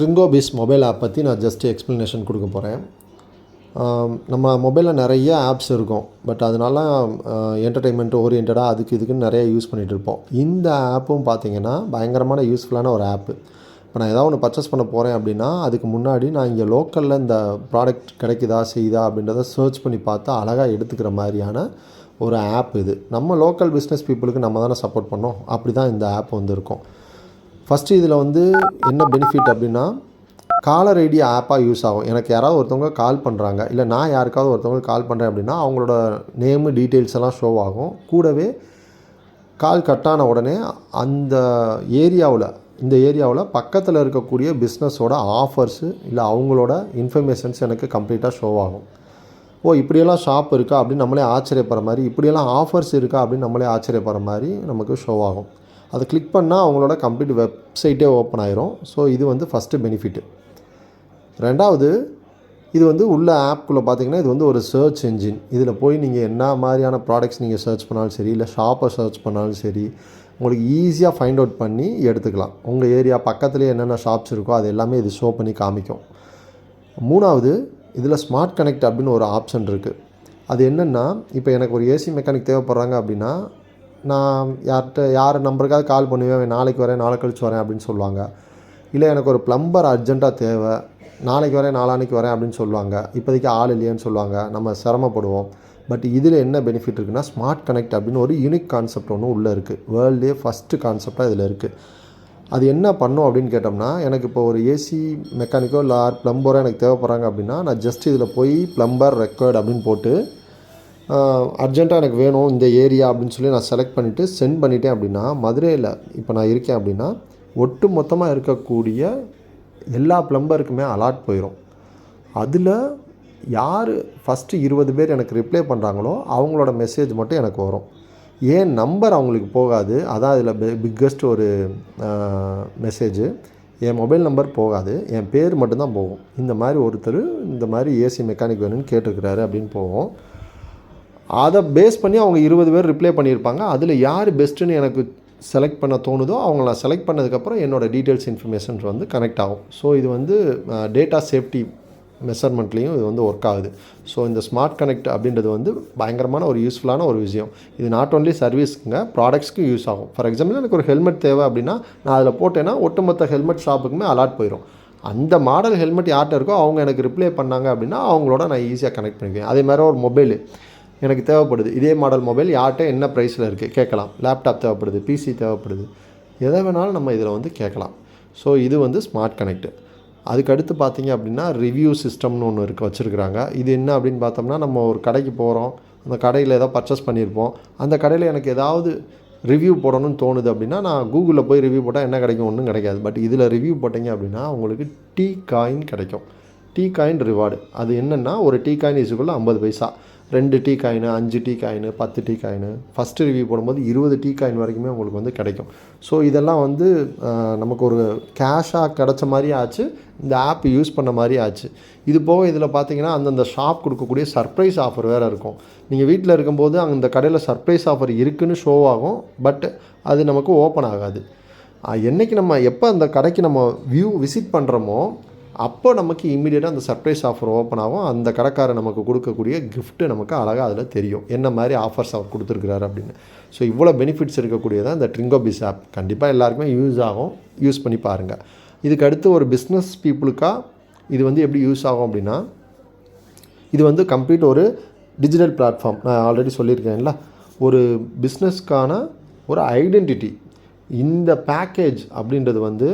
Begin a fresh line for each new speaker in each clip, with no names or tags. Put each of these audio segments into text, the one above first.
ட்ரிங்கோபிஸ் mobile app பற்றி நான் just explanation கொடுக்க போகிறேன். நம்ம மொபைலில் நிறைய ஆப்ஸ் இருக்கும். பட் அதனால என்டர்டெயின்மெண்ட் ஓரியன்டாக அதுக்கு இதுக்குன்னு நிறைய யூஸ் பண்ணிகிட்டு இருப்போம். இந்த ஆப்பும் பார்த்திங்கன்னா பயங்கரமான யூஸ்ஃபுல்லான ஒரு ஆப்பு. இப்போ நான் ஏதாவது ஒன்று பர்ச்சேஸ் பண்ண போகிறேன் அப்படின்னா அதுக்கு முன்னாடி நான் இங்கே லோக்கலில் இந்த ப்ராடக்ட் கிடைக்குதா செய்யுதா அப்படின்றத சர்ச் பண்ணி பார்த்து அழகாக எடுத்துக்கிற மாதிரியான ஒரு ஆப் இது. நம்ம லோக்கல் பிஸ்னஸ் பீப்புளுக்கு நம்ம தானே சப்போர்ட் பண்ணோம். அப்படி தான் இந்த ஆப் வந்து இருக்கும். ஃபஸ்ட்டு இதில் வந்து என்ன பெனிஃபிட் அப்படின்னா, காலர் ஐடி ஆப்பாக யூஸ் ஆகும். எனக்கு யாராவது ஒருத்தவங்க கால் பண்ணுறாங்க, இல்லை நான் யாருக்காவது ஒருத்தவங்க கால் பண்ணுறேன் அப்படின்னா அவங்களோட நேமு டீட்டெயில்ஸ் எல்லாம் ஷோ ஆகும். கூடவே கால் கட்டான உடனே அந்த இந்த ஏரியாவில் பக்கத்தில் இருக்கக்கூடிய பிஸ்னஸோட ஆஃபர்ஸு இல்லை அவங்களோட இன்ஃபர்மேஷன்ஸ் எனக்கு கம்ப்ளீட்டாக ஷோ ஆகும். இப்படியெல்லாம் ஷாப் இருக்கா அப்படின்னு நம்மளே ஆச்சரியப்படுற மாதிரி, இப்படியெல்லாம் ஆஃபர்ஸ் இருக்கா அப்படின்னு நம்மளே ஆச்சரியப்படுற மாதிரி நமக்கு ஷோ ஆகும். அதை கிளிக் பண்ணால் அவங்களோட கம்ப்ளீட் வெப்சைட்டே ஓப்பன் ஆயிரும். ஸோ இது வந்து ஃபஸ்ட்டு பெனிஃபிட்டு. ரெண்டாவது, இது வந்து உள்ள ஆப்குள்ளே பார்த்திங்கன்னா இது வந்து ஒரு சர்ச் என்ஜின். இதில் போய் நீங்கள் என்ன மாதிரியான ப்ராடக்ட்ஸ் நீங்கள் சர்ச் பண்ணாலும் சரி, இல்லை ஷாப்பை சர்ச் பண்ணாலும் சரி, உங்களுக்கு ஈஸியாக ஃபைண்ட் அவுட் பண்ணி எடுத்துக்கலாம். உங்கள் ஏரியா பக்கத்துலேயே என்னென்ன ஷாப்ஸ் இருக்கோ அது எல்லாமே இது ஷோ பண்ணி காமிக்கும். மூணாவது, இதில் ஸ்மார்ட் கனெக்ட் அப்படின்னு ஒரு ஆப்ஷன் இருக்குது. அது என்னென்னா, இப்போ எனக்கு ஒரு ஏசி மெக்கானிக் தேவைப்படுறாங்க அப்படின்னா நான் யார் நம்பருக்காவது கால் பண்ணுவேன், நாளைக்கு வரேன், நாளை கழிச்சு வரேன் அப்படின்னு சொல்லுவாங்க. இல்லை எனக்கு ஒரு ப்ளம்பர் அர்ஜெண்ட்டாக தேவை, நாளைக்கு வரேன், நாளான்னைக்கு வரேன் அப்படின்னு சொல்லுவாங்க. இப்போதைக்கு ஆள் இல்லையேன்னு சொல்லுவாங்க, நம்ம சிரமப்படுவோம். பட் இதில் என்ன பெனிஃபிட் இருக்குன்னா, ஸ்மார்ட் கனெக்ட் அப்படின்னு ஒரு யூனிக் கான்செப்ட் ஒன்று உள்ளே இருக்குது. வேர்ல்டே ஃபஸ்ட்டு கான்செப்டாக இதில் இருக்குது. அது என்ன பண்ணும் அப்படின்னு கேட்டோம்னா, எனக்கு இப்போ ஒரு ஏசி மெக்கானிக்கோ இல்லை ப்ளம்பரோ எனக்கு தேவைப்படுறாங்க அப்படின்னா நான் ஜஸ்ட் இதில் போய் ப்ளம்பர் ரெக்வயர்ட் அப்படின்னு போட்டு அர்ஜெண்ட்டாக எனக்கு வேணும் இந்த ஏரியா அப்படின்னு சொல்லி நான் செலக்ட் பண்ணிவிட்டு சென்ட் பண்ணிட்டேன் அப்படின்னா, மதுரையில் இப்போ நான் இருக்கேன் அப்படின்னா ஒட்டு மொத்தமாக இருக்கக்கூடிய எல்லா ப்ளம்பருக்குமே அலாட் போயிடும். அதில் யார் ஃபஸ்ட்டு 20 பேர் எனக்கு ரிப்ளை பண்ணுறாங்களோ அவங்களோட மெசேஜ் மட்டும் எனக்கு வரும். ஏன் நம்பர் அவங்களுக்கு போகாது. அதான் இதில் பிக்கஸ்ட் ஒரு மெசேஜு. என் மொபைல் நம்பர் போகாது, என் பேர் மட்டும்தான் போகும். இந்த மாதிரி ஒருத்தர் இந்த மாதிரி ஏசி மெக்கானிக் வேணும்னு கேட்டிருக்கிறாரு அப்படின்னு போகும். அதை பேஸ் பண்ணி அவங்க 20 பேர் ரிப்ளை பண்ணியிருப்பாங்க. அதில் யார் பெஸ்ட்டுன்னு எனக்கு செலக்ட் பண்ண தோணுதோ அவங்கள செலக்ட் பண்ணதுக்கப்புறம் என்னோடய டீட்டெயில்ஸ் இன்ஃபர்மேஷன்ஸ் வந்து கனெக்ட் ஆகும். ஸோ இது வந்து டேட்டா சேஃப்டி மெஷர்மெண்ட்லேயும் இது வந்து ஒர்க் ஆகுது. ஸோ இந்த ஸ்மார்ட் கனெக்ட் அப்படின்றது வந்து பயங்கரமான ஒரு யூஸ்ஃபுல்லான ஒரு விஷயம். இது நாட் ஓன்லி சர்வீஸ்க்குங்க, ப்ராடக்ட்ஸ்க்கும் யூஸ் ஆகும். ஃபார் எக்ஸாம்பிள் எனக்கு ஒரு ஹெல்மெட் தேவை அப்படின்னா நான் அதில் போட்டேன்னா ஒட்டுமொத்த ஹெல்மெட் ஷாப்புக்குமே அலாட் போயிடும். அந்த மாடல் ஹெல்மெட் யார்கிட்ட இருக்கோ அவங்க எனக்கு ரிப்ளை பண்ணாங்க அப்படின்னா அவங்களோட நான் ஈஸியாக கனெக்ட் பண்ணிக்குவேன். அதே மாதிரி ஒரு மொபைலு எனக்கு தேவைப்படுது, இதே மாடல் மொபைல் யார்கிட்ட என்ன ப்ரைஸில் இருக்குது கேட்கலாம். லேப்டாப் தேவைப்படுது, பிசி தேவைப்படுது, எதை வேணாலும் நம்ம இதில் வந்து கேட்கலாம். ஸோ இது வந்து ஸ்மார்ட் கனெக்ட்டு. அதுக்கடுத்து பார்த்திங்க அப்படின்னா ரிவ்யூ சிஸ்டம்னு ஒன்று வச்சுருக்குறாங்க. இது என்ன அப்படின்னு பார்த்தோம்னா, நம்ம ஒரு கடைக்கு போகிறோம், அந்த கடையில் ஏதோ பர்ச்சேஸ் பண்ணியிருப்போம், அந்த கடையில் எனக்கு ஏதாவது ரிவ்யூ போடணும்னு தோணுது அப்படின்னா நான் கூகுளில் போய் ரிவ்யூ போட்டால் என்ன கிடைக்கும், ஒன்றும் கிடைக்காது. பட் இதில் ரிவ்யூ போட்டிங்க அப்படின்னா உங்களுக்கு டீ காயின் கிடைக்கும். Tea coin reward. அது என்னென்னா, ஒரு டீ காயின் ஈஸுக்குள்ள 50 பைசா, 2 tea coin, 5 tea coin, 10 tea coin, first review போடும்போது 20 டீ காயின் வரைக்குமே உங்களுக்கு வந்து கிடைக்கும். ஸோ இதெல்லாம் வந்து நமக்கு ஒரு கேஷாக கிடச்ச மாதிரி ஆச்சு, இந்த ஆப் யூஸ் பண்ண மாதிரி ஆச்சு. இது போக இதில் பார்த்தீங்கன்னா அந்தந்த ஷாப் கொடுக்கக்கூடிய சர்ப்ரைஸ் ஆஃபர் வேறு இருக்கும். நீங்கள் வீட்டில் இருக்கும்போது அந்த கடையில் சர்ப்ரைஸ் ஆஃபர் இருக்குதுன்னு ஷோ ஆகும். பட் அது நமக்கு ஓப்பன் ஆகாது. என்றைக்கு நம்ம எப்போ அந்த கடைக்கு நம்ம விசிட் பண்ணுறோமோ அப்போ நமக்கு இம்மீடியட்டாக அந்த சர்ப்ரைஸ் ஆஃபர் ஓப்பன் ஆகும். அந்த கடைக்காரர் நமக்கு கொடுக்கக்கூடிய கிஃப்ட்டு நமக்கு அழகாக அதில் தெரியும், என்ன மாதிரி ஆஃபர்ஸ் அவர் கொடுத்துருக்குறாரு அப்படின்னு. ஸோ இவ்வளோ பெனிஃபிட்ஸ் இருக்கக்கூடியதான் இந்த ட்ரிங்கோபிஸ் ஆப். கண்டிப்பாக எல்லாருக்குமே யூஸ் ஆகும், யூஸ் பண்ணி பாருங்கள். இதுக்கு அடுத்து ஒரு பிஸ்னஸ் பீப்புளுக்காக இது வந்து எப்படி யூஸ் ஆகும் அப்படின்னா, இது வந்து கம்ப்ளீட் ஒரு டிஜிட்டல் பிளாட்ஃபார்ம். நான் ஆல்ரெடி சொல்லியிருக்கேன்ல, ஒரு பிஸ்னஸ்க்கான ஒரு ஐடென்டிட்டி. இந்த பேக்கேஜ் அப்படின்றது வந்து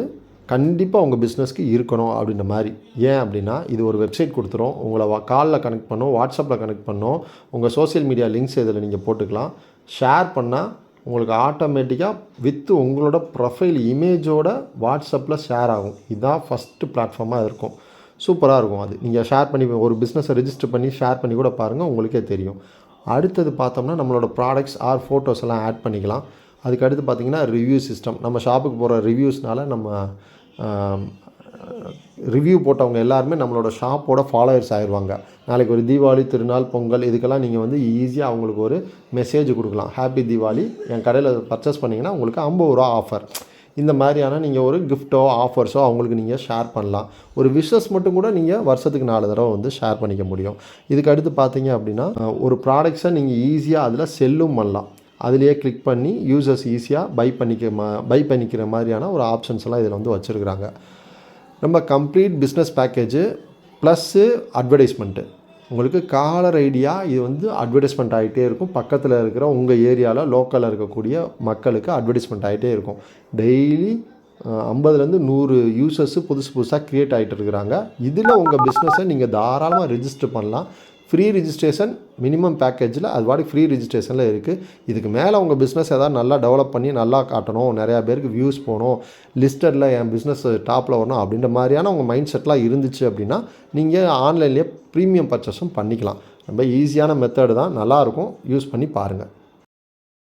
கண்டிப்பாக உங்கள் பிஸ்னஸ்க்கு இருக்கணும் அப்படின்ற மாதிரி. ஏன் அப்படின்னா, இது ஒரு வெப்சைட் கொடுத்துரும், உங்களை காலில் கனெக்ட் பண்ணும், வாட்ஸ்அப்பில் கனெக்ட் பண்ணும், உங்கள் சோஷியல் மீடியா லிங்க்ஸ் இதில் நீங்கள் போட்டுக்கலாம். ஷேர் பண்ணால் உங்களுக்கு ஆட்டோமேட்டிக்காக வித் உங்களோட ப்ரொஃபைல் இமேஜோட வாட்ஸ்அப்பில் ஷேர் ஆகும். இதுதான் ஃபஸ்ட்டு பிளாட்ஃபார்மாக இருக்கும். சூப்பராக இருக்கும். அது நீங்கள் ஷேர் பண்ணி ஒரு பிஸ்னஸை ரெஜிஸ்டர் பண்ணி ஷேர் பண்ணி கூட பாருங்கள், உங்களுக்கே தெரியும். அடுத்தது பார்த்தோம்னா நம்மளோட ப்ராடக்ட்ஸ் ஆர் ஃபோட்டோஸ் எல்லாம் ஆட் பண்ணிக்கலாம். அதுக்கு அடுத்து பார்த்திங்கன்னா ரிவ்யூ சிஸ்டம். நம்ம ஷாப்புக்கு போகிற ரிவ்யூஸ்னால நம்ம ரிவ்யூ போட்டவங்க எல்லாருமே நம்மளோட ஷாப்போட ஃபாலோவர்ஸ் ஆயிடுவாங்க. நாளைக்கு ஒரு தீபாவளி, திருநாள், பொங்கல் இதுக்கெல்லாம் நீங்கள் வந்து ஈஸியாக அவங்களுக்கு ஒரு மெசேஜ் கொடுக்கலாம். ஹாப்பி தீபாவளி, என் கடையில் பர்ச்சேஸ் பண்ணிங்கன்னா உங்களுக்கு 50 ரூபா ஆஃபர். இந்த மாதிரியான நீங்கள் ஒரு கிஃப்ட்டோ ஆஃபர்ஸோ அவங்களுக்கு நீங்கள் ஷேர் பண்ணலாம். ஒரு விஷஸ் மட்டும் கூட நீங்கள் வருஷத்துக்கு 4 தடவை வந்து ஷேர் பண்ணிக்க முடியும். இதுக்கு அடுத்து பார்த்தீங்க அப்படின்னா ஒரு ப்ராடக்ட்ஸை நீங்கள் ஈஸியாக அதில் செல்லும் பண்ணலாம். அதிலேயே கிளிக் பண்ணி யூசர்ஸ் ஈஸியாக பை பண்ணிக்கிற மாதிரியான ஒரு ஆப்ஷன்ஸ் எல்லாம் இதில் வந்து வச்சுருக்குறாங்க. நம்ம complete business package plus advertisement. உங்களுக்கு காலர் ஐடியா இது வந்து அட்வர்டைஸ்மெண்ட் ஆகிட்டே இருக்கும். பக்கத்தில் இருக்கிற உங்கள் ஏரியாவில் லோக்கலில் இருக்கக்கூடிய மக்களுக்கு அட்வர்டைஸ்மெண்ட் ஆகிட்டே இருக்கும். டெய்லி 50லேருந்து 100 யூசர்ஸு புதுசாக க்ரியேட் ஆகிட்டு இருக்கிறாங்க. இதில் உங்கள் பிஸ்னஸை நீங்கள் தாராளமாக ரிஜிஸ்டர் பண்ணலாம். ஃப்ரீ ரிஜிஸ்ட்ரேஷன் மினிமம் பேக்கேஜில் அது பாட்டுக்கு ஃப்ரீ ரிஜிஸ்ட்ரேஷனில் இருக்குது. இதுக்கு மேலே உங்கள் பிஸ்னஸ் எதாவது நல்லா டெவலப் பண்ணி நல்லா காட்டணும், நிறையா பேருக்கு வியூஸ் போகணும், லிஸ்டடில் என் பிஸ்னஸ் டாப்பில் வரணும் அப்படின்ற மாதிரியான உங்கள் மைண்ட் செட்லாம் இருந்துச்சு அப்படின்னா நீங்கள் ஆன்லைன்லேயே ப்ரீமியம் பர்ச்சேஸும் பண்ணிக்கலாம். ரொம்ப ஈஸியான மெத்தடு தான், நல்லாயிருக்கும், யூஸ் பண்ணி பாருங்கள்.